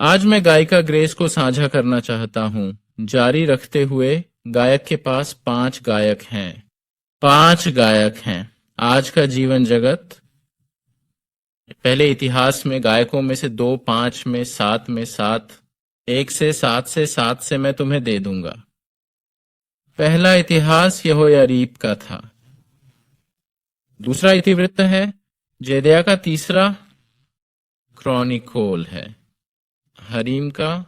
आज मैं गायिका ग्रेस को साझा करना चाहता हूँ। जारी रखते हुए, गायक के पास 5 गायक हैं। 5 गायक हैं। आज का जीवन जगत, पहले इतिहास में गायकों में से 2, 5 में 7 में 7, 1 से 7 से 7 से मैं तुम्हें दे दूंगा। पहला इतिहास यहोयारीब का था। दूसरा इतिवृत्त है जेदया का। तीसरा क्रॉनिकोल है। हरीम का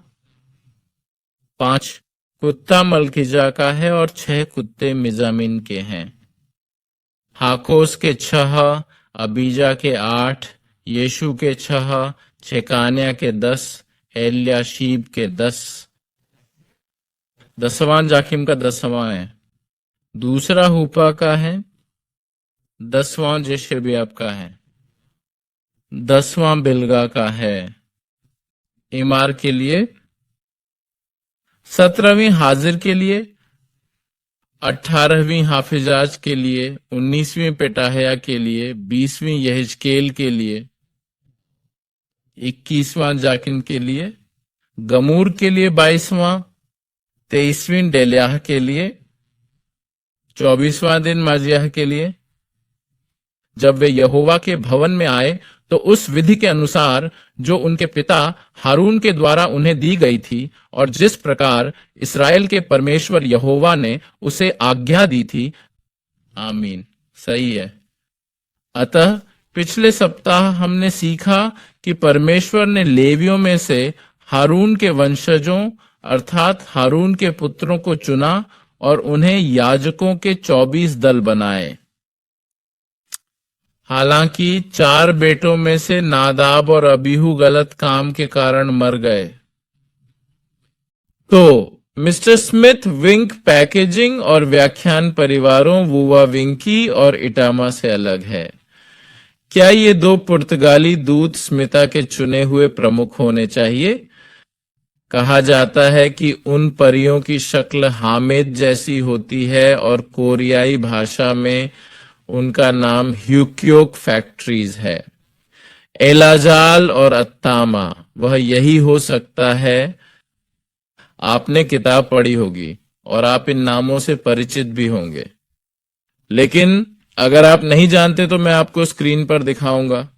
5 कुत्ता मलकीजा का है और 6 कुत्ते मिजामिन के हैं। हाकोस के 6, अबीजा के 8, यीशु के 6, छेकान्या के 10, एल्याशीब के 10। 10वां जाकिम का 10वां है। दूसरा हुपा का है। 10वां जेशेबियाब का है। 10वां बिलगा का है। इमार के लिए 17वीं हाजिर के लिए, 18वीं हाफिजाज के लिए, 19वीं पेटाहया के लिए, 20वीं यहिजकेल के लिए, 21वां जाकिन के लिए, गमूर के लिए 22वां, 23वीं डेल्याह के लिए, 24वां दिन माजियाह के लिए। जब वे यहोवा के भवन में आए तो उस विधि के अनुसार जो उनके पिता हारून के द्वारा उन्हें दी गई थी और जिस प्रकार इस्राएल के परमेश्वर यहोवा ने उसे आज्ञा दी थी। आमीन। सही है। अतः पिछले सप्ताह हमने सीखा कि परमेश्वर ने लेवियों में से हारून के वंशजों अर्थात हारून के पुत्रों को चुना और उन्हें याजकों के 24 दल बनाए। हालांकि 4 बेटों में से नादाब और अबीहू गलत काम के कारण मर गए। तो मिस्टर स्मिथ विंक पैकेजिंग और व्याख्यान परिवारों वुवा विंकी और इटामा से अलग है। क्या ये 2 पुर्तगाली दूत स्मिता के चुने हुए प्रमुख होने चाहिए? कहा जाता है कि उन परियों की शक्ल हामिद जैसी होती है और कोरियाई भाषा में उनका नाम ह्यूक्योक फैक्ट्रीज है। एलाजाल और अत्तामा, वह यही हो सकता है। आपने किताब पढ़ी होगी और आप इन नामों से परिचित भी होंगे, लेकिन अगर आप नहीं जानते तो मैं आपको स्क्रीन पर दिखाऊंगा।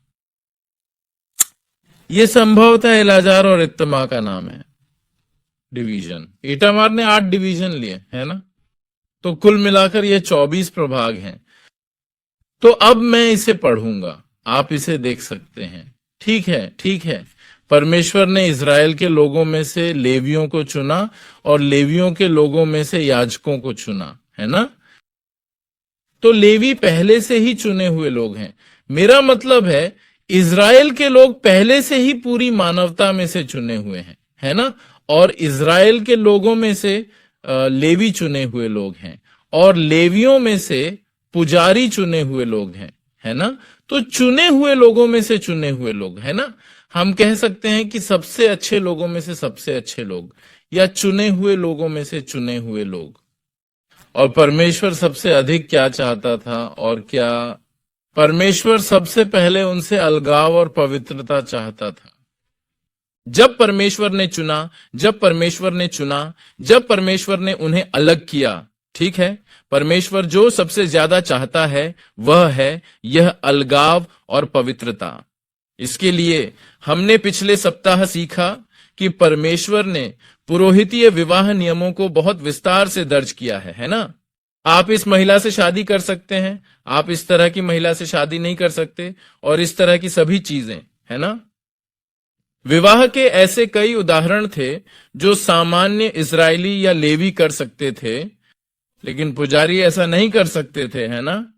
यह संभवतः एलाजार और इत्तमा का नाम है। डिवीजन, इटामार ने 8 डिवीजन लिए है ना, तो कुल मिलाकर ये 24 प्रभाग हैं। तो अब मैं इसे पढ़ूंगा, आप इसे देख सकते हैं। ठीक है, ठीक है। परमेश्वर ने इज़राइल के लोगों में से लेवियों को चुना और लेवियों के लोगों में से याजकों को चुना, है ना। तो लेवी पहले से ही चुने हुए लोग हैं। मेरा मतलब है इज़राइल के लोग पहले से ही पूरी मानवता में से चुने हुए हैं, है ना। और इज़राइल के लोगों में से लेवी चुने हुए लोग हैं और लेवियों में से पुजारी चुने हुए लोग हैं, है ना। तो चुने हुए लोगों में से चुने हुए लोग, है ना। हम कह सकते हैं कि सबसे अच्छे लोगों में से सबसे अच्छे लोग, या चुने हुए लोगों में से चुने हुए लोग। और परमेश्वर सबसे अधिक क्या चाहता था और क्या? परमेश्वर सबसे पहले उनसे अलगाव और पवित्रता चाहता था। जब परमेश्वर ने चुना, जब परमेश्वर ने उन्हें अलग किया, ठीक है। परमेश्वर जो सबसे ज्यादा चाहता है वह है यह अलगाव और पवित्रता। इसके लिए हमने पिछले सप्ताह सीखा कि परमेश्वर ने पुरोहितीय विवाह नियमों को बहुत विस्तार से दर्ज किया है ना। आप इस महिला से शादी कर सकते हैं, आप इस तरह की महिला से शादी नहीं कर सकते, और इस तरह की सभी चीजें, है ना। विवाह के ऐसे कई उदाहरण थे जो सामान्य इजरायली या लेवी कर सकते थे, लेकिन पुजारी ऐसा नहीं कर सकते थे, है ना।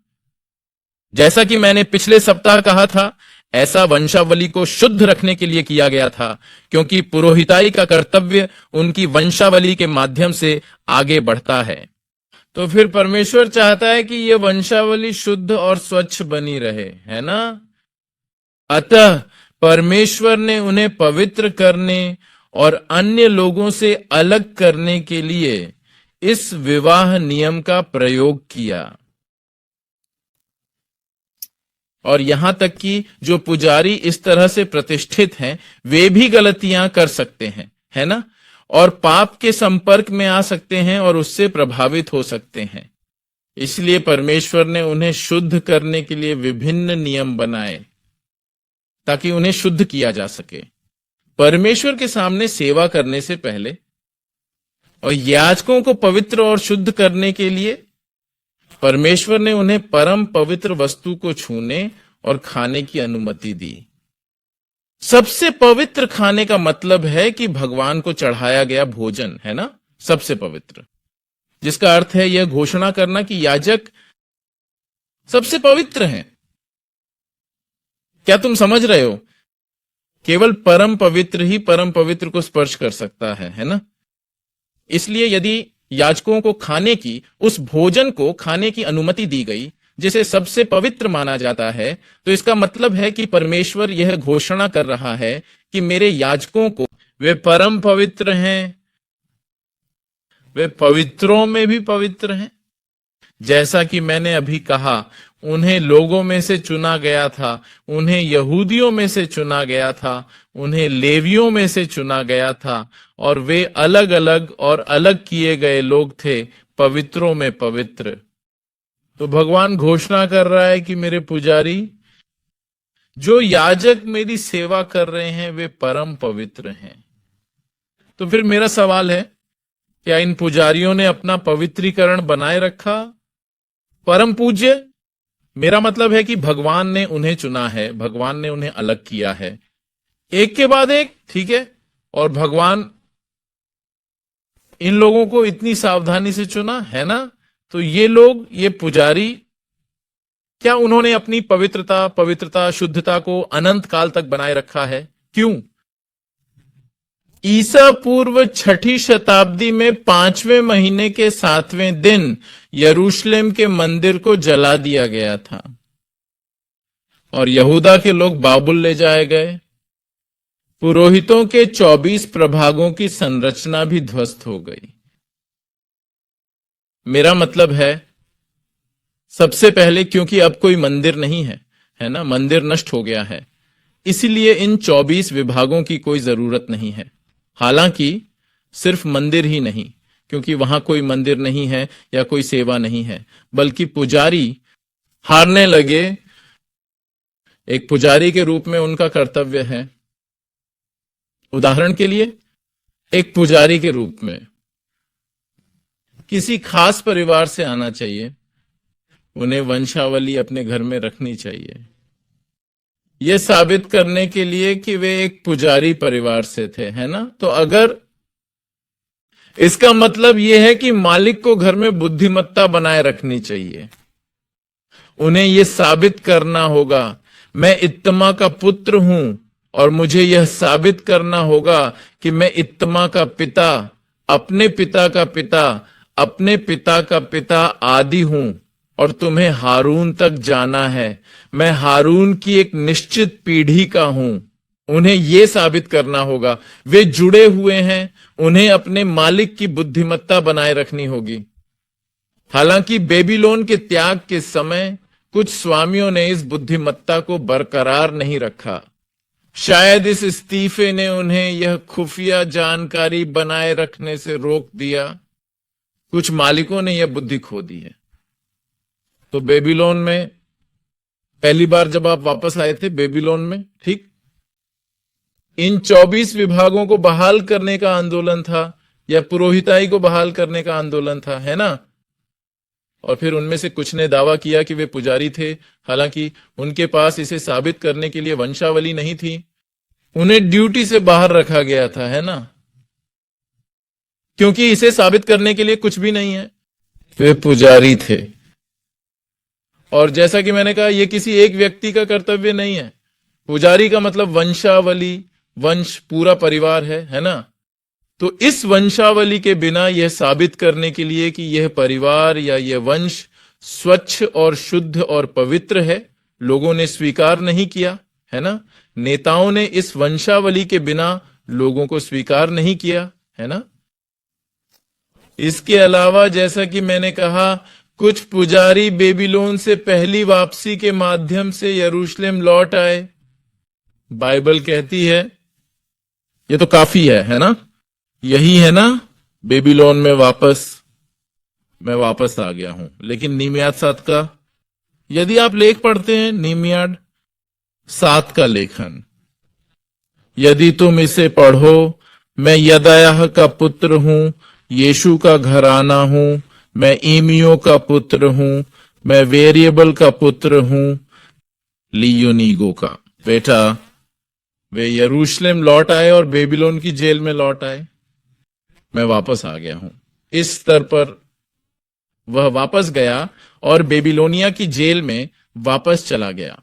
जैसा कि मैंने पिछले सप्ताह कहा था, ऐसा वंशावली को शुद्ध रखने के लिए किया गया था, क्योंकि पुरोहिताई का कर्तव्य उनकी वंशावली के माध्यम से आगे बढ़ता है। तो फिर परमेश्वर चाहता है कि यह वंशावली शुद्ध और स्वच्छ बनी रहे, है ना। अतः परमेश्वर ने उन्हें पवित्र करने और अन्य लोगों से अलग करने के लिए इस विवाह नियम का प्रयोग किया। और यहां तक कि जो पुजारी इस तरह से प्रतिष्ठित हैं वे भी गलतियां कर सकते हैं, है ना, और पाप के संपर्क में आ सकते हैं और उससे प्रभावित हो सकते हैं। इसलिए परमेश्वर ने उन्हें शुद्ध करने के लिए विभिन्न नियम बनाए ताकि उन्हें शुद्ध किया जा सके। परमेश्वर के सामने सेवा करने से पहले और याजकों को पवित्र और शुद्ध करने के लिए परमेश्वर ने उन्हें परम पवित्र वस्तु को छूने और खाने की अनुमति दी। सबसे पवित्र खाने का मतलब है कि भगवान को चढ़ाया गया भोजन, है ना, सबसे पवित्र, जिसका अर्थ है यह घोषणा करना कि याजक सबसे पवित्र हैं। क्या तुम समझ रहे हो? केवल परम पवित्र ही परम पवित्र को स्पर्श कर सकता है ना। इसलिए यदि याजकों को खाने की, उस भोजन को खाने की अनुमति दी गई जिसे सबसे पवित्र माना जाता है, तो इसका मतलब है कि परमेश्वर यह घोषणा कर रहा है कि मेरे याजकों को, वे परम पवित्र हैं, वे पवित्रों में भी पवित्र हैं। जैसा कि मैंने अभी कहा, उन्हें लोगों में से चुना गया था, उन्हें यहूदियों में से चुना गया था, उन्हें लेवियों में से चुना गया था, और वे अलग अलग और अलग किए गए लोग थे, पवित्रों में पवित्र। तो भगवान घोषणा कर रहा है कि मेरे पुजारी, जो याजक मेरी सेवा कर रहे हैं, वे परम पवित्र हैं। तो फिर मेरा सवाल है, क्या इन पुजारियों ने अपना पवित्रीकरण बनाए रखा? परम पूज्य, मेरा मतलब है कि भगवान ने उन्हें चुना है, भगवान ने उन्हें अलग किया है, एक के बाद एक, ठीक है, और भगवान इन लोगों को इतनी सावधानी से चुना, है ना। तो ये लोग, ये पुजारी, क्या उन्होंने अपनी पवित्रता शुद्धता को अनंत काल तक बनाए रखा है? क्यों? ईसा पूर्व 6ठी शताब्दी में 5वें महीने के 7वें दिन यरूशलेम के मंदिर को जला दिया गया था और यहूदा के लोग बाबुल ले जाए गए। पुरोहितों के 24 प्रभागों की संरचना भी ध्वस्त हो गई। मेरा मतलब है, सबसे पहले क्योंकि अब कोई मंदिर नहीं है, है ना, मंदिर नष्ट हो गया है, इसलिए इन 24 विभागों की कोई जरूरत नहीं है। हालांकि सिर्फ मंदिर ही नहीं, क्योंकि वहां कोई मंदिर नहीं है या कोई सेवा नहीं है, बल्कि पुजारी हारने लगे। एक पुजारी के रूप में उनका कर्तव्य है, उदाहरण के लिए, एक पुजारी के रूप में किसी खास परिवार से आना चाहिए, उन्हें वंशावली अपने घर में रखनी चाहिए, यह साबित करने के लिए कि वे एक पुजारी परिवार से थे, है ना। तो अगर इसका मतलब यह है कि मालिक को घर में बुद्धिमत्ता बनाए रखनी चाहिए, उन्हें यह साबित करना होगा मैं इत्तमा का पुत्र हूं, और मुझे यह साबित करना होगा कि मैं इत्तमा का पिता, अपने पिता का पिता, अपने पिता का पिता आदि हूं, और तुम्हें हारून तक जाना है, मैं हारून की एक निश्चित पीढ़ी का हूं। उन्हें यह साबित करना होगा वे जुड़े हुए हैं, उन्हें अपने मालिक की बुद्धिमत्ता बनाए रखनी होगी। हालांकि बेबीलोन के त्याग के समय कुछ स्वामियों ने इस बुद्धिमत्ता को बरकरार नहीं रखा। शायद इस इस्तीफे ने उन्हें यह खुफिया जानकारी बनाए रखने से रोक दिया। कुछ मालिकों ने यह बुद्धि खो दी है। तो बेबीलोन में पहली बार जब आप वापस आए थे बेबीलोन में, ठीक, इन 24 विभागों को बहाल करने का आंदोलन था, या पुरोहिताई को बहाल करने का आंदोलन था, है ना। और फिर उनमें से कुछ ने दावा किया कि वे पुजारी थे, हालांकि उनके पास इसे साबित करने के लिए वंशावली नहीं थी, उन्हें ड्यूटी से बाहर रखा गया था, है ना, क्योंकि इसे साबित करने के लिए कुछ भी नहीं है, वे पुजारी थे। और जैसा कि मैंने कहा, यह किसी एक व्यक्ति का कर्तव्य नहीं है। पुजारी का मतलब वंशावली, वंश, पूरा परिवार है ना। तो इस वंशावली के बिना यह साबित करने के लिए कि यह परिवार या यह वंश स्वच्छ और शुद्ध और पवित्र है, लोगों ने स्वीकार नहीं किया, है ना। नेताओं ने इस वंशावली के बिना लोगों को स्वीकार नहीं किया, है ना। इसके अलावा जैसा कि मैंने कहा, कुछ पुजारी बेबीलोन से पहली वापसी के माध्यम से यरूशलेम लौट आए। बाइबल कहती है, ये तो काफी है ना, यही है ना, बेबीलोन में मैं वापस आ गया हूं। लेकिन नीमियाद 7 का, यदि आप लेख पढ़ते हैं, नीमियाद 7 का लेखन, यदि तुम इसे पढ़ो, मैं यदायाह का पुत्र हूं, यीशु का घराना हूं, मैं ईमियो का पुत्र हूं, मैं वेरिएबल का पुत्र हूं, लियोनीगो का बेटा। वे यरूशलेम लौट आए और बेबीलोन की जेल में लौट आए। मैं वापस आ गया हूं। इस स्तर पर वह वापस गया और बेबीलोनिया की जेल में वापस चला गया।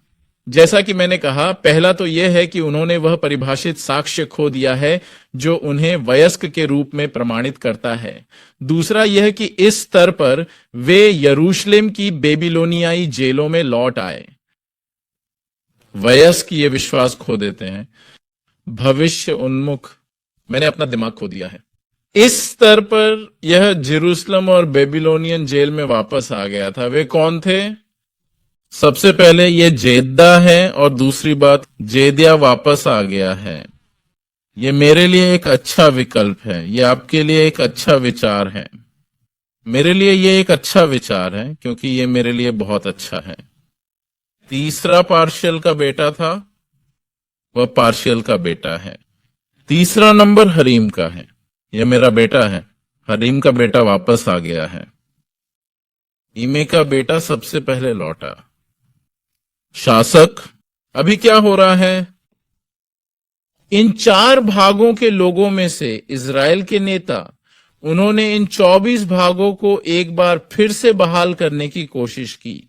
जैसा कि मैंने कहा, पहला तो यह है कि उन्होंने वह परिभाषित साक्ष्य खो दिया है जो उन्हें वयस्क के रूप में प्रमाणित करता है। दूसरा यह कि इस स्तर पर वे यरूशलेम की बेबीलोनियाई जेलों में लौट आए। वयस्क ये विश्वास खो देते हैं, भविष्य उन्मुख, मैंने अपना दिमाग खो दिया है। इस स्तर पर यह जेरूसलम और बेबीलोनियन जेल में वापस आ गया था। वे कौन थे? सबसे पहले ये जेद्दा है, और दूसरी बात, जेदिया वापस आ गया है। ये मेरे लिए एक अच्छा विकल्प है, ये आपके लिए एक अच्छा विचार है। मेरे लिए ये एक अच्छा विचार है क्योंकि ये मेरे लिए बहुत अच्छा है। तीसरा पार्शियल का बेटा था, वह पार्शियल का बेटा है। तीसरा नंबर हरीम का है, यह मेरा बेटा है। हरीम का बेटा वापस आ गया है। ईमे का बेटा सबसे पहले लौटा। शासक, अभी क्या हो रहा है? इन 4 भागों के लोगों में से इजराइल के नेता, उन्होंने इन 24 भागों को एक बार फिर से बहाल करने की कोशिश की।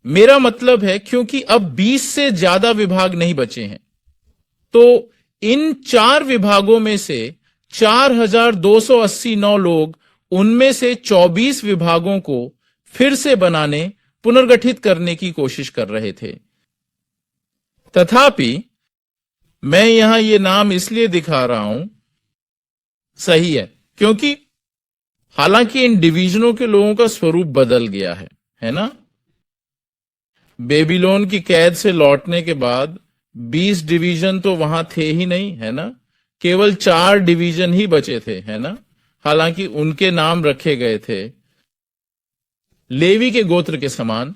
मेरा मतलब है, क्योंकि अब 20 से ज्यादा विभाग नहीं बचे हैं, तो इन 4 विभागों में से 4289 लोग उनमें से 24 विभागों को फिर से बनाने, पुनर्गठित करने की कोशिश कर रहे थे। तथापि मैं यहां ये नाम इसलिए दिखा रहा हूं, सही है, क्योंकि हालांकि इन डिवीजनों के लोगों का स्वरूप बदल गया है ना। बेबीलोन की कैद से लौटने के बाद 20 डिवीजन तो वहां थे ही नहीं, है ना। केवल 4 डिवीजन ही बचे थे, है ना। हालांकि उनके नाम रखे गए थे लेवी के गोत्र के समान,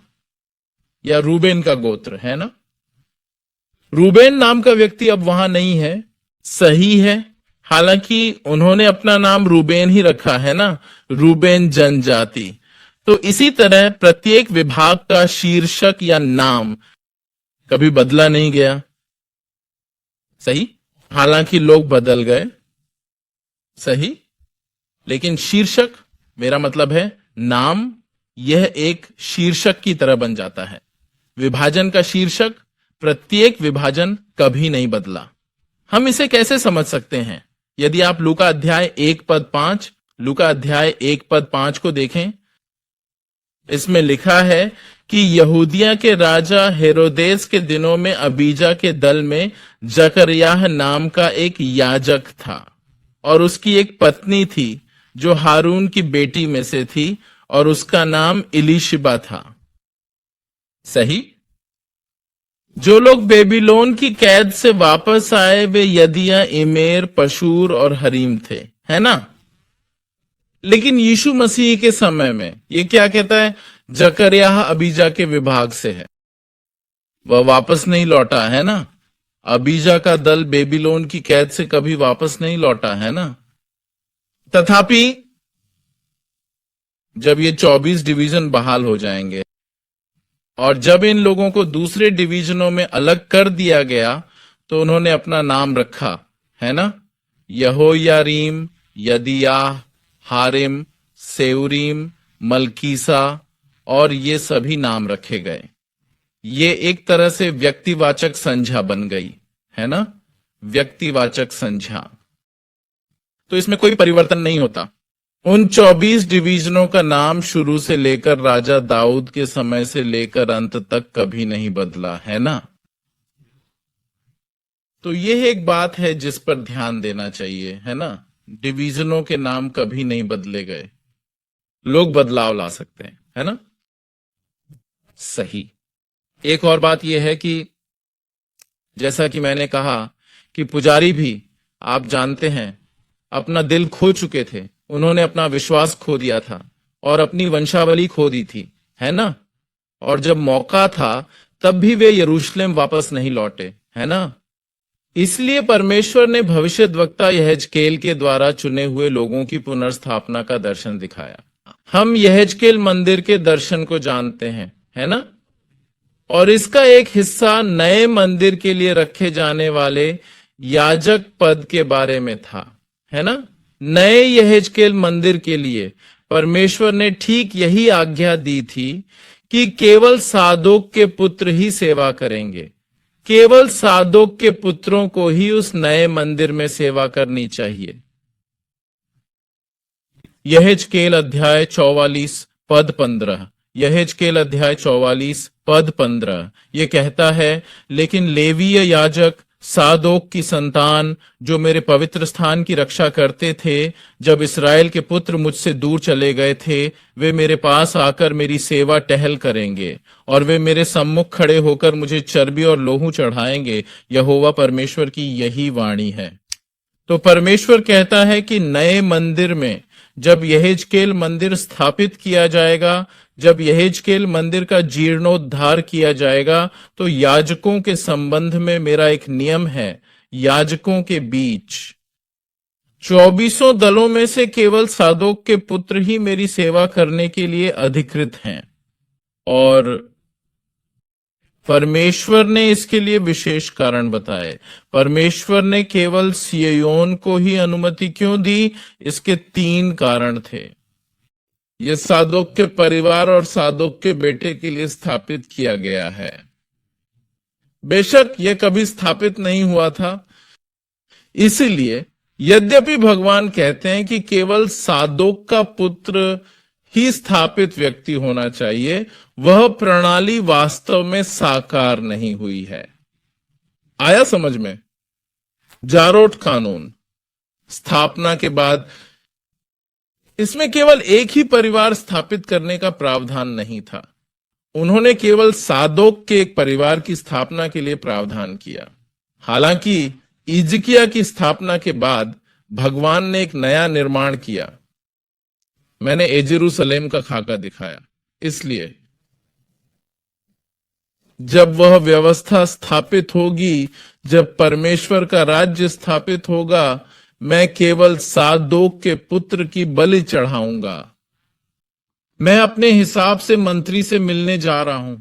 या रूबेन का गोत्र, है ना। रूबेन नाम का व्यक्ति अब वहां नहीं है, सही है। हालांकि उन्होंने अपना नाम रूबेन ही रखा है ना, रूबेन जनजाति। तो इसी तरह प्रत्येक विभाग का शीर्षक या नाम कभी बदला नहीं गया, सही। हालांकि लोग बदल गए, सही, लेकिन शीर्षक, मेरा मतलब है नाम, यह एक शीर्षक की तरह बन जाता है। विभाजन का शीर्षक, प्रत्येक विभाजन कभी नहीं बदला। हम इसे कैसे समझ सकते हैं? यदि आप लूका अध्याय 1 पद 5, लूका अध्याय 1 पद 5 को देखें, इसमें लिखा है कि यहूदिया के राजा हेरोदेस के दिनों में अबीजा के दल में जकरयाह नाम का एक याजक था, और उसकी एक पत्नी थी जो हारून की बेटी में से थी, और उसका नाम इलीशिबा था, सही। जो लोग बेबीलोन की कैद से वापस आए वे यदिया, इमेर, पशूर और हरीम थे, है ना। लेकिन यीशु मसीह के समय में ये क्या कहता है? जकरयाह अबीजा के विभाग से है, वह वापस नहीं लौटा, है ना। अबीजा का दल बेबीलोन की कैद से कभी वापस नहीं लौटा, है ना। तथापि जब ये 24 डिवीजन बहाल हो जाएंगे और जब इन लोगों को दूसरे डिवीजनों में अलग कर दिया गया, तो उन्होंने अपना नाम रखा, है ना। यहोयारीम, यदियाह, हारिम, सेउरीम, मलकीसा, और ये सभी नाम रखे गए। ये एक तरह से व्यक्तिवाचक संज्ञा बन गई, है ना, व्यक्तिवाचक संज्ञा। तो इसमें कोई परिवर्तन नहीं होता। उन 24 डिवीजनों का नाम शुरू से लेकर राजा दाऊद के समय से लेकर अंत तक कभी नहीं बदला, है ना। तो यह एक बात है जिस पर ध्यान देना चाहिए, है ना। डिवीजनों के नाम कभी नहीं बदले गए। लोग बदलाव ला सकते हैं, है ना? सही। एक और बात यह है कि जैसा कि मैंने कहा कि पुजारी भी, आप जानते हैं, अपना दिल खो चुके थे। उन्होंने अपना विश्वास खो दिया था और अपनी वंशावली खो दी थी, है ना? और जब मौका था तब भी वे यरूशलेम वापस नहीं लौटे, है ना? इसलिए परमेश्वर ने भविष्यद्वक्ता यहेजकेल के द्वारा चुने हुए लोगों की पुनर्स्थापना का दर्शन दिखाया। हम यहेजकेल मंदिर के दर्शन को जानते हैं, है ना? और इसका एक हिस्सा नए मंदिर के लिए रखे जाने वाले याजक पद के बारे में था, है ना? नए यहेजकेल मंदिर के लिए परमेश्वर ने ठीक यही आज्ञा दी थी कि केवल सादोक के पुत्र ही सेवा करेंगे। केवल सादोक के पुत्रों को ही उस नए मंदिर में सेवा करनी चाहिए। यहेजकेल अध्याय 44 पद 15। यहेजकेल अध्याय 44 पद 15 ये कहता है, लेकिन लेवीय याजक सादोक की संतान जो मेरे पवित्र स्थान की रक्षा करते थे, जब इस्राएल के पुत्र मुझसे दूर चले गए थे, वे मेरे पास आकर मेरी सेवा टहल करेंगे और वे मेरे सम्मुख खड़े होकर मुझे चर्बी और लोहू चढ़ाएंगे। यहोवा परमेश्वर की यही वाणी है। तो परमेश्वर कहता है कि नए मंदिर में जब यहेजकेल मंदिर स्थापित किया जाएगा, जब यहेजकेल मंदिर का जीर्णोद्धार किया जाएगा, तो याजकों के संबंध में मेरा एक नियम है। याजकों के बीच 24 दलों में से केवल सादोक के पुत्र ही मेरी सेवा करने के लिए अधिकृत हैं। और परमेश्वर ने इसके लिए विशेष कारण बताए। परमेश्वर ने केवल सिय्योन को ही अनुमति क्यों दी? इसके 3 कारण थे। यह सादोक के परिवार और सादोक के बेटे के लिए स्थापित किया गया है। बेशक यह कभी स्थापित नहीं हुआ था। इसीलिए यद्यपि भगवान कहते हैं कि केवल सादोक का पुत्र ही स्थापित व्यक्ति होना चाहिए, वह प्रणाली वास्तव में साकार नहीं हुई है। आया समझ में? जारोट कानून स्थापना के बाद इसमें केवल एक ही परिवार स्थापित करने का प्रावधान नहीं था। उन्होंने केवल सादोक के एक परिवार की स्थापना के लिए प्रावधान किया। हालांकि हिजकिय्याह की स्थापना के बाद भगवान ने एक नया निर्माण किया। मैंने यरूशलेम का खाका दिखाया। इसलिए जब वह व्यवस्था स्थापित होगी, जब परमेश्वर का राज्य स्थापित होगा, मैं केवल सादोक के पुत्र की बलि चढ़ाऊंगा। मैं अपने हिसाब से मंत्री से मिलने जा रहा हूं।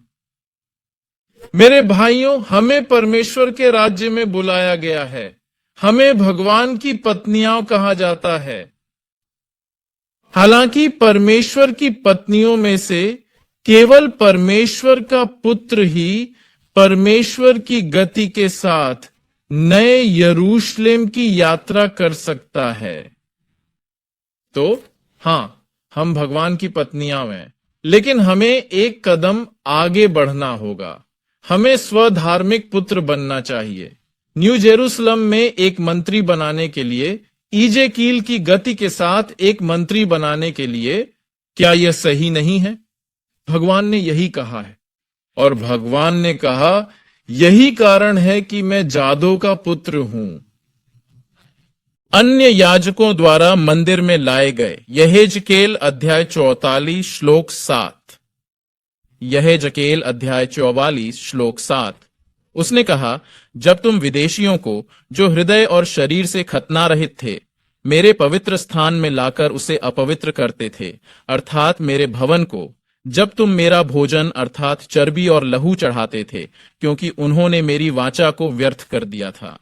मेरे भाइयों, हमें परमेश्वर के राज्य में बुलाया गया है। हमें भगवान की पत्नियां कहा जाता है। हालांकि परमेश्वर की पत्नियों में से केवल परमेश्वर का पुत्र ही परमेश्वर की गति के साथ नए यरूशलेम की यात्रा कर सकता है। तो हां, हम भगवान की पत्नियां हैं, लेकिन हमें एक कदम आगे बढ़ना होगा। हमें स्वधार्मिक पुत्र बनना चाहिए। न्यू यरूशलेम में एक मंत्री बनाने के लिए, इजेकील की गति के साथ एक मंत्री बनाने के लिए, क्या यह सही नहीं है? भगवान ने यही कहा है। और भगवान ने कहा, यही कारण है कि मैं जादो का पुत्र हूं। अन्य याजकों द्वारा मंदिर में लाए गए। यहेजकेल अध्याय 44 श्लोक 7। यहेजकेल अध्याय 44 श्लोक 7। उसने कहा, जब तुम विदेशियों को, जो हृदय और शरीर से खतना रहित थे, मेरे पवित्र स्थान में लाकर उसे अपवित्र करते थे, अर्थात मेरे भवन को, जब तुम मेरा भोजन अर्थात चर्बी और लहू चढ़ाते थे, क्योंकि उन्होंने मेरी वाचा को व्यर्थ कर दिया था।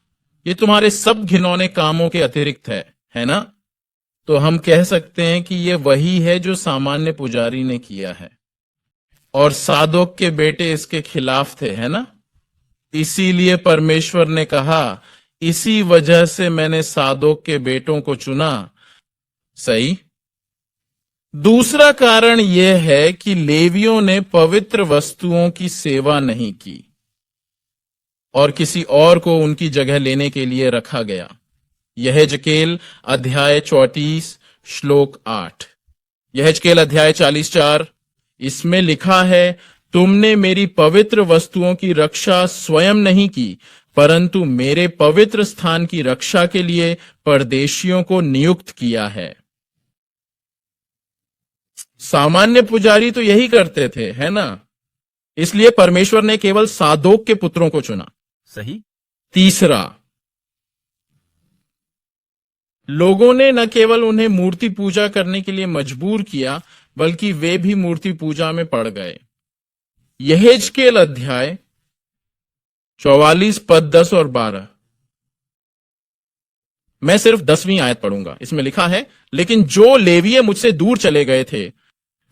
ये तुम्हारे सब घिनौने कामों के अतिरिक्त है ना? तो हम कह सकते हैं कि ये वही है जो सामान्य पुजारी ने किया है, और सादोक के बेटे इसके खिलाफ थे, है ना? इसीलिए परमेश्वर ने कहा, इसी वजह से मैंने सादोक के बेटों को चुना। सही। दूसरा कारण यह है कि लेवियों ने पवित्र वस्तुओं की सेवा नहीं की और किसी और को उनकी जगह लेने के लिए रखा गया। यहेजकेल अध्याय 34 श्लोक 8। यहेजकेल अध्याय 44, इसमें लिखा है, तुमने मेरी पवित्र वस्तुओं की रक्षा स्वयं नहीं की, परंतु मेरे पवित्र स्थान की रक्षा के लिए परदेशियों को नियुक्त किया है। सामान्य पुजारी तो यही करते थे, है ना? इसलिए परमेश्वर ने केवल सादोक के पुत्रों को चुना। सही। तीसरा, लोगों ने न केवल उन्हें मूर्ति पूजा करने के लिए मजबूर किया, बल्कि वे भी मूर्ति पूजा में पड़ गए। यहेजकेल अध्याय 44 पद 10 और 12, मैं सिर्फ 10वीं आयत पढ़ूंगा। इसमें लिखा है, लेकिन जो लेवीय मुझसे दूर चले गए थे,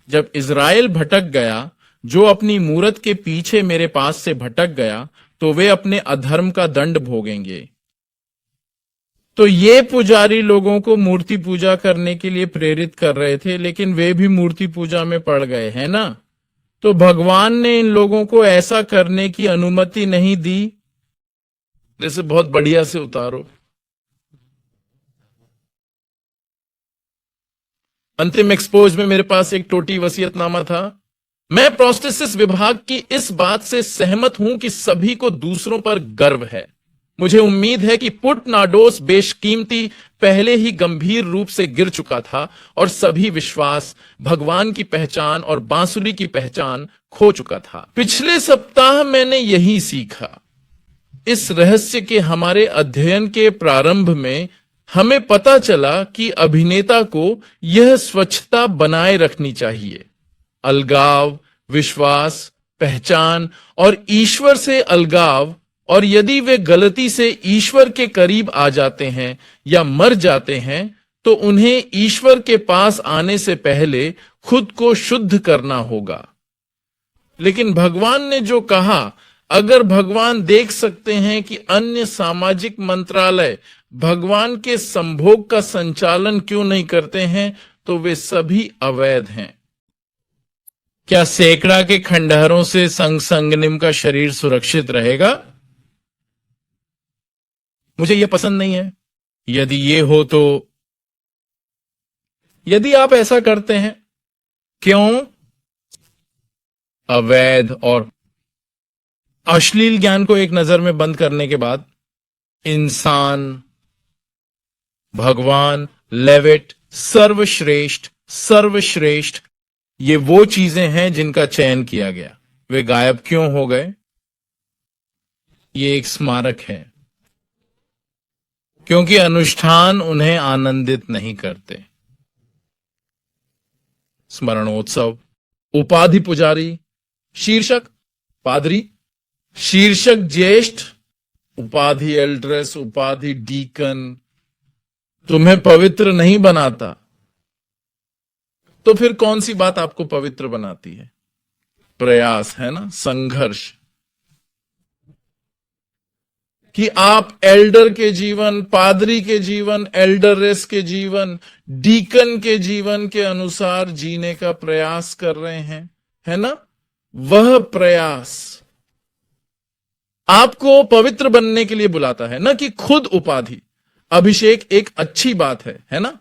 जब इज़राइल भटक गया, जो अपनी मूरत के पीछे मेरे पास से भटक गया, तो वे अपने अधर्म का दंड भोगेंगे। तो ये पुजारी लोगों को मूर्ति पूजा करने के लिए प्रेरित कर रहे थे, लेकिन वे भी मूर्ति पूजा में पड़ गए, है ना? तो भगवान ने इन लोगों को ऐसा करने की अनुमति नहीं दी। जैसे बहुत बढ़िया से उतारो। अंतिम एक्सपोज में मेरे पास एक टोटी वसीयतनामा था। मैं प्रोस्टेसिस विभाग की इस बात से सहमत हूं कि सभी को दूसरों पर गर्व है। मुझे उम्मीद है कि पुट नाडोस बेशकीमती पहले ही गंभीर रूप से गिर चुका था और सभी विश्वास, भगवान की पहचान और बांसुरी की पहचान खो चुका था। पिछले सप्ताह मैंने यही सीखा। इस रहस्य के हमारे अध्ययन के प्रारंभ में हमें पता चला कि अभिनेता को यह स्वच्छता बनाए रखनी चाहिए। अलगाव, विश्वास, पहचान और ईश्वर से अलगाव, और यदि वे गलती से ईश्वर के करीब आ जाते हैं या मर जाते हैं, तो उन्हें ईश्वर के पास आने से पहले खुद को शुद्ध करना होगा। लेकिन भगवान ने जो कहा, अगर भगवान देख सकते हैं कि अन्य सामाजिक मंत्रालय भगवान के संभोग का संचालन क्यों नहीं करते हैं, तो वे सभी अवैध हैं। क्या सैकड़ा के खंडहरों से संग संगनिम का शरीर सुरक्षित रहेगा? मुझे यह पसंद नहीं है। यदि ये हो तो यदि आप ऐसा करते हैं, क्यों? अवैध और अश्लील ज्ञान को एक नजर में बंद करने के बाद इंसान, भगवान, लेविट, सर्वश्रेष्ठ, सर्वश्रेष्ठ, ये वो चीजें हैं जिनका चयन किया गया। वे गायब क्यों हो गए? ये एक स्मारक है, क्योंकि अनुष्ठान उन्हें आनंदित नहीं करते। स्मरणोत्सव, उपाधि पुजारी, शीर्षक पादरी, शीर्षक ज्येष्ठ, उपाधि एल्ड्रेस, उपाधि डीकन तुम्हें पवित्र नहीं बनाता। तो फिर कौन सी बात आपको पवित्र बनाती है? प्रयास, है ना? संघर्ष। कि आप एल्डर के जीवन, पादरी के जीवन, एल्डरेस के जीवन, डीकन के जीवन के अनुसार जीने का प्रयास कर रहे हैं, है ना? वह प्रयास आपको पवित्र बनने के लिए बुलाता है, ना कि खुद उपाधि। अभिषेक एक अच्छी बात है ना?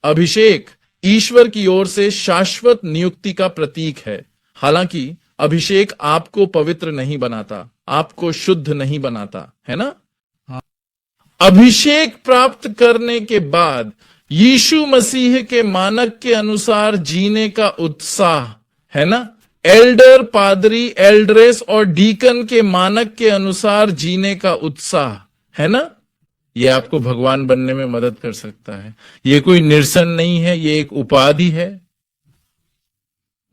अभिषेक ईश्वर की ओर से शाश्वत नियुक्ति का प्रतीक है। हालांकि अभिषेक आपको पवित्र नहीं बनाता, आपको शुद्ध नहीं बनाता, है ना? अभिषेक प्राप्त करने के बाद यीशु मसीह के मानक के अनुसार जीने का उत्साह, है ना? एल्डर, पादरी, एल्ड्रेस और डीकन के मानक के अनुसार जीने का उत्साह, है ना? ये आपको भगवान बनने में मदद कर सकता है। ये कोई निरसन नहीं है, ये एक उपाधि है।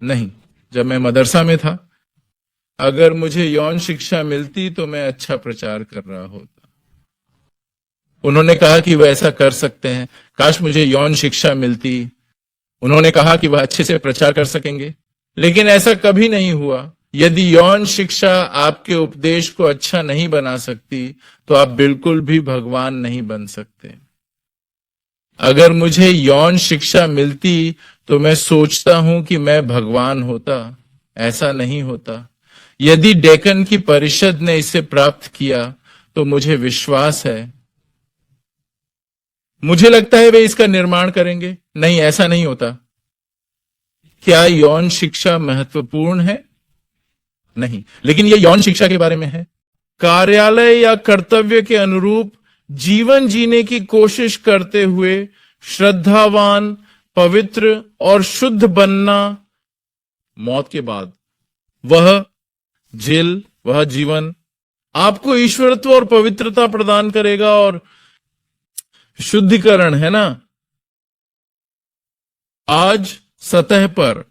नहीं, जब मैं मदरसा में था, अगर मुझे यौन शिक्षा मिलती तो मैं अच्छा प्रचार कर रहा होता। उन्होंने कहा कि वह ऐसा कर सकते हैं, काश मुझे यौन शिक्षा मिलती। उन्होंने कहा कि वह अच्छे से प्रचार कर सकेंगे, लेकिन ऐसा कभी नहीं हुआ। यदि यौन शिक्षा आपके उपदेश को अच्छा नहीं बना सकती, तो आप बिल्कुल भी भगवान नहीं बन सकते। अगर मुझे यौन शिक्षा मिलती तो मैं सोचता हूं कि मैं भगवान होता। ऐसा नहीं होता। यदि डेकन की परिषद ने इसे प्राप्त किया तो मुझे विश्वास है, मुझे लगता है वे इसका निर्माण करेंगे। नहीं, ऐसा नहीं होता। क्या यौन शिक्षा महत्वपूर्ण है? नहीं, लेकिन यह यौन शिक्षा के बारे में है। कार्यालय या कर्तव्य के अनुरूप जीवन जीने की कोशिश करते हुए श्रद्धावान, पवित्र और शुद्ध बनना मौत के बाद, वह जीवन आपको ईश्वरत्व और पवित्रता प्रदान करेगा और शुद्धिकरण, है ना। आज सतह पर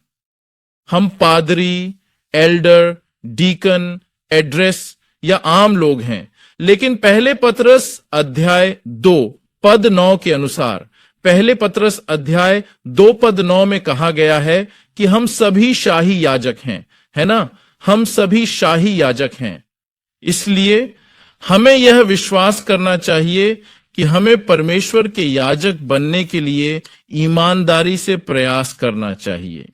हम पादरी, एल्डर, डीकन, एड्रेस या आम लोग हैं, लेकिन पहले पतरस अध्याय 2 पद 9 के अनुसार, पहले पतरस अध्याय 2 पद 9 में कहा गया है कि हम सभी शाही याजक हैं, है ना। हम सभी शाही याजक हैं। इसलिए हमें यह विश्वास करना चाहिए कि हमें परमेश्वर के याजक बनने के लिए ईमानदारी से प्रयास करना चाहिए।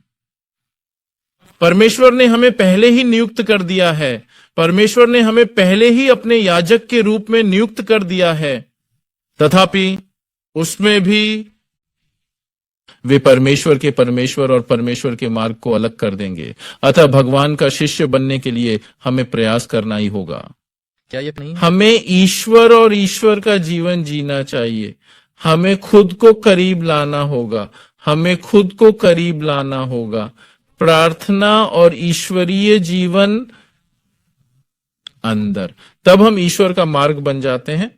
परमेश्वर ने हमें पहले ही नियुक्त कर दिया है। परमेश्वर ने हमें पहले ही अपने याजक के रूप में नियुक्त कर दिया है। तथापि उसमें भी वे परमेश्वर और परमेश्वर के मार्ग को अलग कर देंगे। अतः भगवान का शिष्य बनने के लिए हमें प्रयास करना ही होगा। क्या ये नहीं? हमें ईश्वर और ईश्वर का जीवन जीना चाहिए। हमें खुद को करीब लाना होगा। हमें खुद को करीब लाना होगा। प्रार्थना और ईश्वरीय जीवन अंदर, तब हम ईश्वर का मार्ग बन जाते हैं।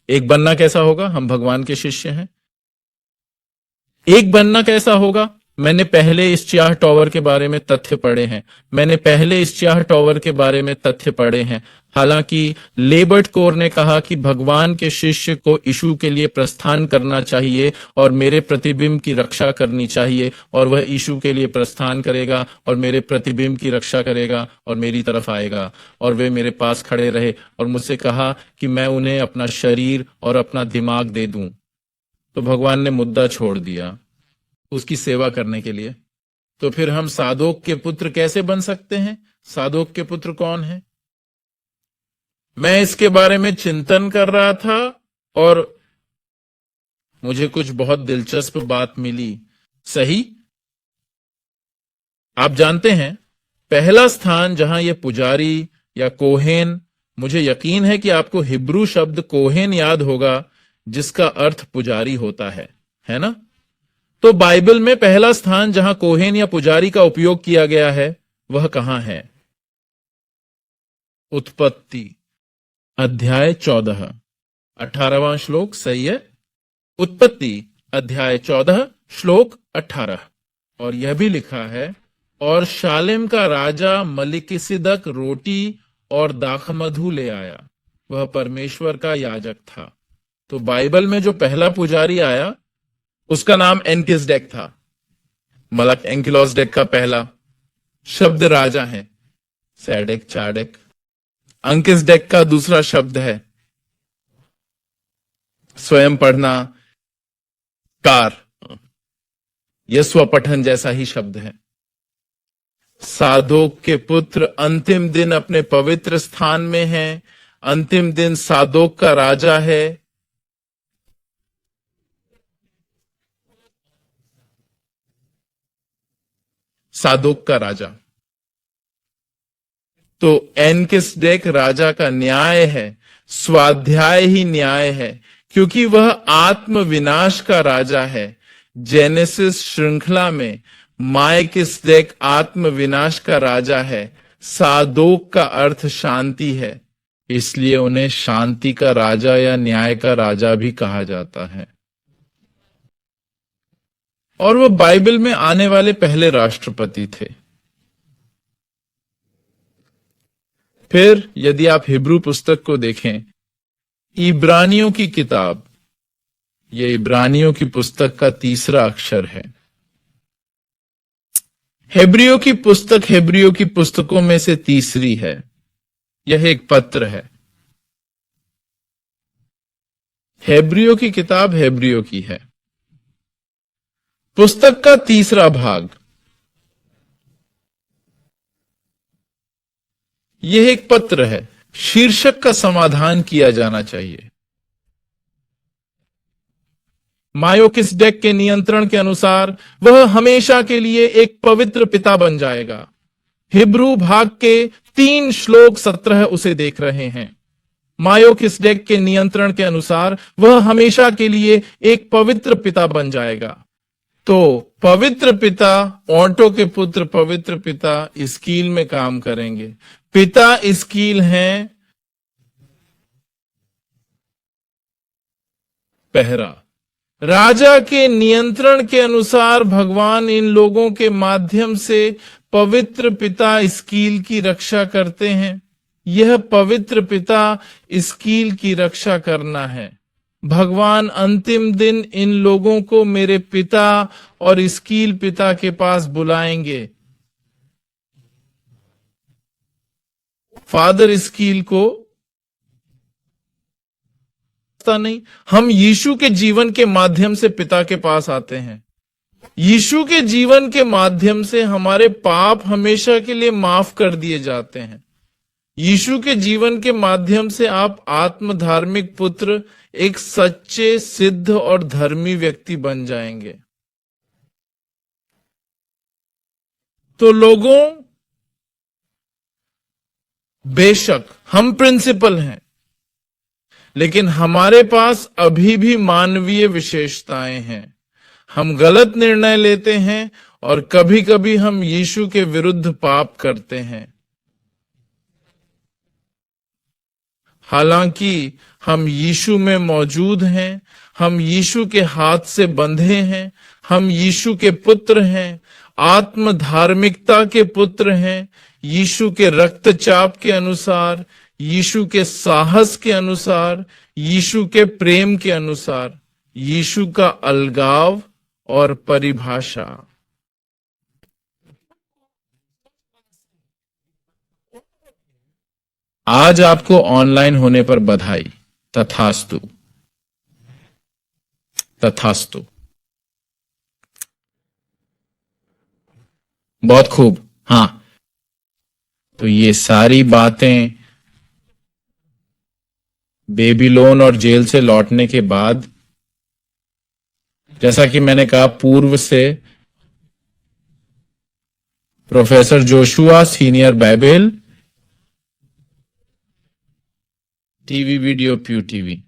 एक बनना कैसा होगा? हम भगवान के शिष्य हैं। एक बनना कैसा होगा? मैंने पहले इस स्याह टॉवर के बारे में तथ्य पढ़े हैं। हालांकि लेबर्ट कोर ने कहा कि भगवान के शिष्य को यीशु के लिए प्रस्थान करना चाहिए और मेरे प्रतिबिंब की रक्षा करनी चाहिए, और वह यीशु के लिए प्रस्थान करेगा और मेरे प्रतिबिंब की रक्षा करेगा और मेरी तरफ आएगा। और वे मेरे पास खड़े रहे और मुझसे कहा कि मैं उन्हें अपना शरीर और अपना दिमाग दे दूं। तो भगवान ने मुद्दा छोड़ दिया उसकी सेवा करने के लिए। तो फिर हम सादोक के पुत्र कैसे बन सकते हैं? सादोक के पुत्र कौन है? मैं इसके बारे में चिंतन कर रहा था और मुझे कुछ बहुत दिलचस्प बात मिली। सही, आप जानते हैं पहला स्थान जहां यह पुजारी या कोहेन, मुझे यकीन है कि आपको हिब्रू शब्द कोहेन याद होगा जिसका अर्थ पुजारी होता है ना। तो बाइबल में पहला स्थान जहां कोहेन या पुजारी का उपयोग किया गया है वह कहां है? उत्पत्ति अध्याय 14 18वां श्लोक। सही है, उत्पत्ति अध्याय 14 श्लोक 18। और यह भी लिखा है, और शालेम का राजा मलिकिसिदक रोटी और दाखमधु ले आया, वह परमेश्वर का याजक था। तो बाइबल में जो पहला पुजारी आया उसका नाम एनकिसडेक था। मलक एंकिलोसडेक का पहला शब्द राजा है, सैडेक चाडेक। अंकिसडेक का दूसरा शब्द है स्वयं पढ़ना, कार, यह स्वपठन जैसा ही शब्द है। सादोक के पुत्र अंतिम दिन अपने पवित्र स्थान में हैं। अंतिम दिन सादोक का राजा है। सादोक का राजा तो एनकिसडेक राजा का न्याय है, स्वाध्याय ही न्याय है, क्योंकि वह आत्म विनाश का राजा है। जेनेसिस श्रृंखला में मायकिसडेक आत्म विनाश का राजा है। सादोक का अर्थ शांति है, इसलिए उन्हें शांति का राजा या न्याय का राजा भी कहा जाता है। और वह बाइबल में आने वाले पहले राष्ट्रपति थे। फिर यदि आप हिब्रू पुस्तक को देखें, इब्रानियों की किताब, यह इब्रानियों की पुस्तक का तीसरा अक्षर है। हेब्रियों की पुस्तकों में से तीसरी है। यह एक पत्र है। हेब्रियों की किताब हेब्रियों की है। पुस्तक का तीसरा भाग, यह एक पत्र है। शीर्षक का समाधान किया जाना चाहिए। मायोकिसडेक के नियंत्रण के अनुसार वह हमेशा के लिए एक पवित्र पिता बन जाएगा। हिब्रू भाग के 3 श्लोक 17 उसे देख रहे हैं। मायोकिसडेक के नियंत्रण के अनुसार वह हमेशा के लिए एक पवित्र पिता बन जाएगा। तो पवित्र पिता, ऑटो के पुत्र पवित्र पिता इस्कील में काम करेंगे। पिता इस्कील हैं पहरा। राजा के नियंत्रण के अनुसार भगवान इन लोगों के माध्यम से पवित्र पिता इस्कील की रक्षा करते हैं। यह पवित्र पिता इस्कील की रक्षा करना है। भगवान अंतिम दिन इन लोगों को मेरे पिता और इस्कील पिता के पास बुलाएंगे। फादर इस्कील को नहीं, हम यीशु के जीवन के माध्यम से पिता के पास आते हैं। यीशु के जीवन के माध्यम से हमारे पाप हमेशा के लिए माफ कर दिए जाते हैं। यीशु के जीवन के माध्यम से आप आत्म धार्मिक पुत्र, एक सच्चे, सिद्ध और धर्मी व्यक्ति बन जाएंगे। तो लोगों, बेशक हम प्रिंसिपल हैं, लेकिन हमारे पास अभी भी मानवीय विशेषताएं हैं। हम गलत निर्णय लेते हैं और कभी कभी हम यीशु के विरुद्ध पाप करते हैं। हालांकि हम यीशु में मौजूद हैं, हम यीशु के हाथ से बंधे हैं, हम यीशु के पुत्र हैं, आत्म धार्मिकता के पुत्र हैं। यीशु के रक्तचाप के अनुसार, यीशु के साहस के अनुसार, यीशु के प्रेम के अनुसार, यीशु का अलगाव और परिभाषा। आज आपको ऑनलाइन होने पर बधाई। तथास्तु, तथास्तु। बहुत खूब। हां, तो ये सारी बातें बेबीलोन और जेल से लौटने के बाद, जैसा कि मैंने कहा पूर्व से, professor Joshua senior Bible, TV video Pew TV.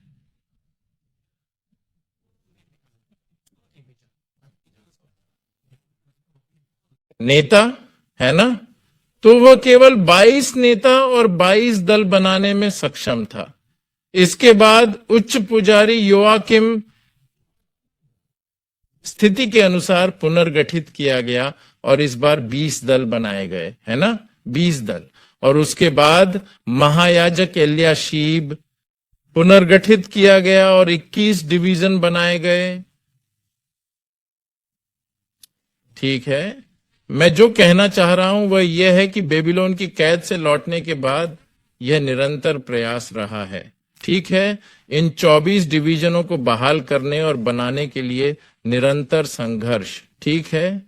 नेता है ना, तो वह केवल 22 नेता और 22 दल बनाने में सक्षम था। इसके बाद उच्च पुजारी योआकिम स्थिति के अनुसार पुनर्गठित किया गया और इस बार 20 दल बनाए गए, है ना, 20 दल। और उसके बाद महायाजक एल्याशीब पुनर्गठित किया गया और 21 डिवीजन बनाए गए। ठीक है, मैं जो कहना चाह रहा हूं वह यह है कि बेबीलोन की कैद से लौटने के बाद यह निरंतर प्रयास रहा है। ठीक है, इन 24 डिवीजनों को बहाल करने और बनाने के लिए निरंतर संघर्ष। ठीक है,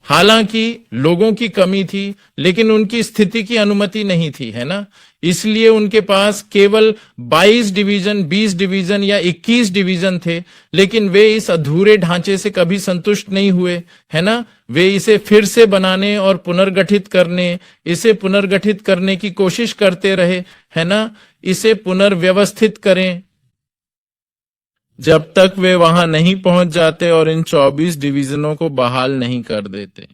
हालांकि लोगों की कमी थी, लेकिन उनकी स्थिति की अनुमति नहीं थी, है ना, इसलिए उनके पास केवल 22 डिवीजन, 20 डिवीजन या 21 डिवीजन थे। लेकिन वे इस अधूरे ढांचे से कभी संतुष्ट नहीं हुए, है ना। वे इसे फिर से बनाने और इसे पुनर्गठित करने की कोशिश करते रहे, है ना, इसे पुनर्व्यवस्थित करें, जब तक वे वहां नहीं पहुंच जाते और इन 24 डिवीजनों को बहाल नहीं कर देते।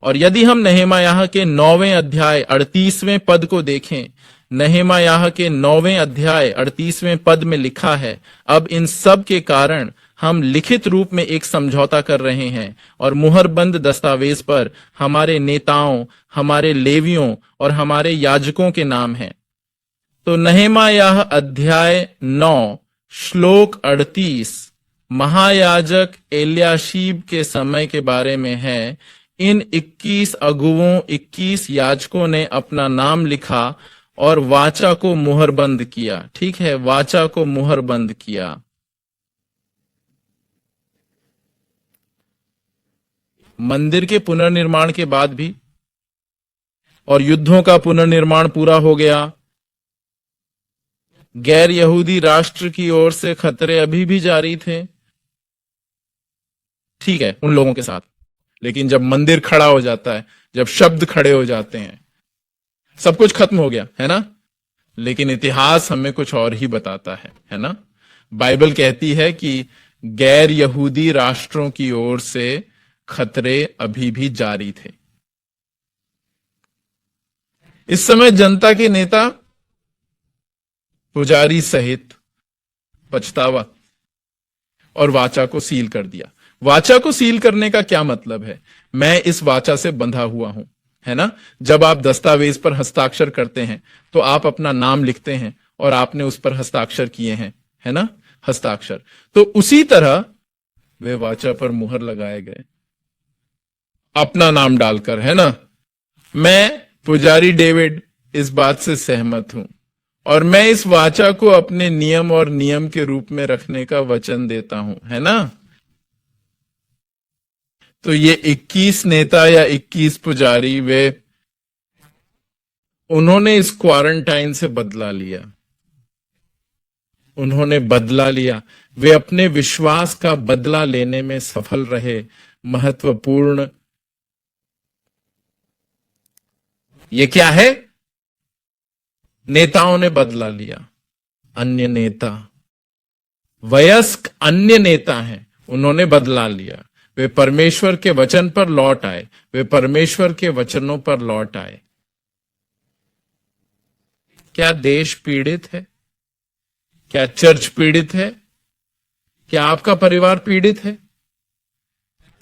और यदि हम नहमायाह के 9वें अध्याय 38वें पद को देखें, नहमायाह के 9वें अध्याय 38वें पद में लिखा है, अब इन सब के कारण हम लिखित रूप में एक समझौता कर रहे हैं और मुहरबंद दस्तावेज पर हमारे नेताओं, हमारे लेवियों और हमारे याजकों के नाम हैं। तो नहमायाह अध्याय 9 श्लोक 38 महायाजक एल्याशीब के समय के बारे में है। इन 21 अगुवों, 21 याजकों ने अपना नाम लिखा और वाचा को मुहरबंद किया। ठीक है, वाचा को मुहरबंद किया। मंदिर के पुनर्निर्माण के बाद भी और युद्धों का पुनर्निर्माण पूरा हो गया, गैर यहूदी राष्ट्र की ओर से खतरे अभी भी जारी थे, ठीक है, उन लोगों के साथ। लेकिन जब मंदिर खड़ा हो जाता है, जब शब्द खड़े हो जाते हैं, सब कुछ खत्म हो गया, है ना। लेकिन इतिहास हमें कुछ और ही बताता है ना। बाइबल कहती है कि गैर यहूदी राष्ट्रों की ओर से खतरे अभी भी जारी थे। इस समय जनता के नेता पुजारी सहित पछतावा और वाचा को सील कर दिया। वाचा को सील करने का क्या मतलब है? मैं इस वाचा से बंधा हुआ हूं, है ना। जब आप दस्तावेज पर हस्ताक्षर करते हैं तो आप अपना नाम लिखते हैं और आपने उस पर हस्ताक्षर किए हैं, है ना, हस्ताक्षर। तो उसी तरह वे वाचा पर मुहर लगाए गए, अपना नाम डालकर, है ना। मैं पुजारी डेविड इस बात से सहमत हूं और मैं इस वाचा को अपने नियम और नियम के रूप में रखने का वचन देता हूं, है ना। तो ये 21 नेता या 21 पुजारी, वे उन्होंने इस क्वारंटाइन से बदला लिया, उन्होंने बदला लिया। वे अपने विश्वास का बदला लेने में सफल रहे। महत्वपूर्ण ये क्या है? नेताओं ने बदला लिया। अन्य नेता, वयस्क अन्य नेता हैं, उन्होंने बदला लिया। वे परमेश्वर के वचन पर लौट आए, वे परमेश्वर के वचनों पर लौट आए। क्या देश पीड़ित है? क्या चर्च पीड़ित है? क्या आपका परिवार पीड़ित है?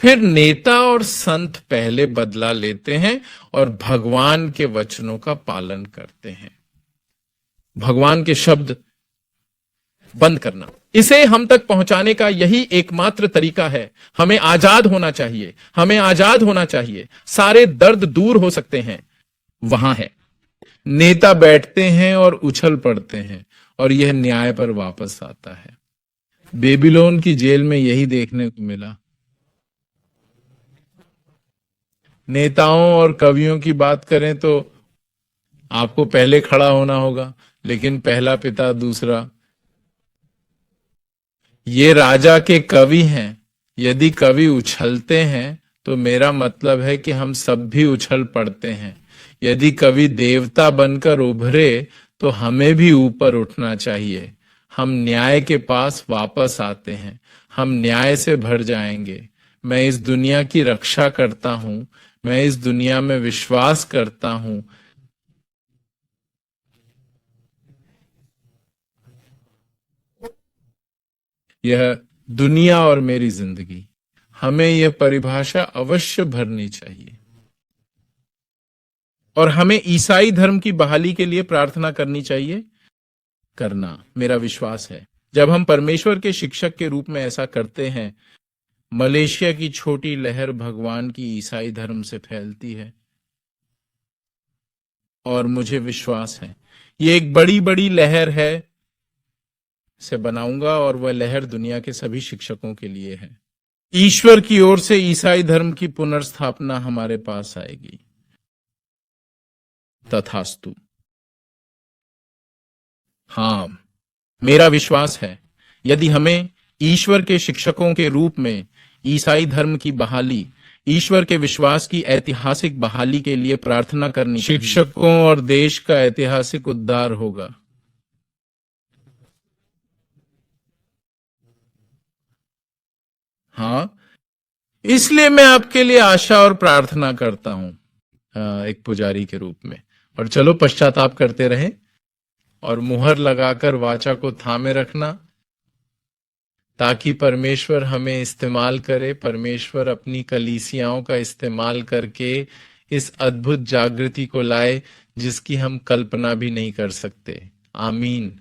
फिर नेता और संत पहले बदला लेते हैं और भगवान के वचनों का पालन करते हैं। भगवान के शब्द बंद करना, इसे हम तक पहुंचाने का यही एकमात्र तरीका है। हमें आजाद होना चाहिए, हमें आजाद होना चाहिए। सारे दर्द दूर हो सकते हैं, वहां है। नेता बैठते हैं और उछल पड़ते हैं और यह न्याय पर वापस आता है। बेबीलोन की जेल में यही देखने को मिला। नेताओं और कवियों की बात करें तो आपको पहले खड़ा होना होगा, लेकिन पहला पिता दूसरा। ये राजा के कवि हैं। यदि कवि उछलते हैं तो मेरा मतलब है कि हम सब भी उछल पड़ते हैं। यदि कवि देवता बनकर उभरे तो हमें भी ऊपर उठना चाहिए। हम न्याय के पास वापस आते हैं, हम न्याय से भर जाएंगे। मैं इस दुनिया की रक्षा करता हूं, मैं इस दुनिया में विश्वास करता हूं। यह दुनिया और मेरी जिंदगी, हमें यह परिभाषा अवश्य भरनी चाहिए। और हमें ईसाई धर्म की बहाली के लिए प्रार्थना करनी चाहिए, करना मेरा विश्वास है। जब हम परमेश्वर के शिक्षक के रूप में ऐसा करते हैं, मलेशिया की छोटी लहर भगवान की ईसाई धर्म से फैलती है। और मुझे विश्वास है ये एक बड़ी बड़ी लहर है, से बनाऊंगा और वह लहर दुनिया के सभी शिक्षकों के लिए है। ईश्वर की ओर से ईसाई धर्म की पुनर्स्थापना हमारे पास आएगी। तथास्तु। हाँ, मेरा विश्वास है यदि हमें ईश्वर के शिक्षकों के रूप में ईसाई धर्म की बहाली, ईश्वर के विश्वास की ऐतिहासिक बहाली के लिए प्रार्थना करनी, शिक्षकों और देश का ऐतिहासिक उद्धार होगा। हाँ, इसलिए मैं आपके लिए आशा और प्रार्थना करता हूं, एक पुजारी के रूप में। और चलो पश्चाताप करते रहें और मुहर लगाकर वाचा को थामे रखना, ताकि परमेश्वर हमें इस्तेमाल करे। परमेश्वर अपनी कलीसियाओं का इस्तेमाल करके इस अद्भुत जागृति को लाए जिसकी हम कल्पना भी नहीं कर सकते। आमीन।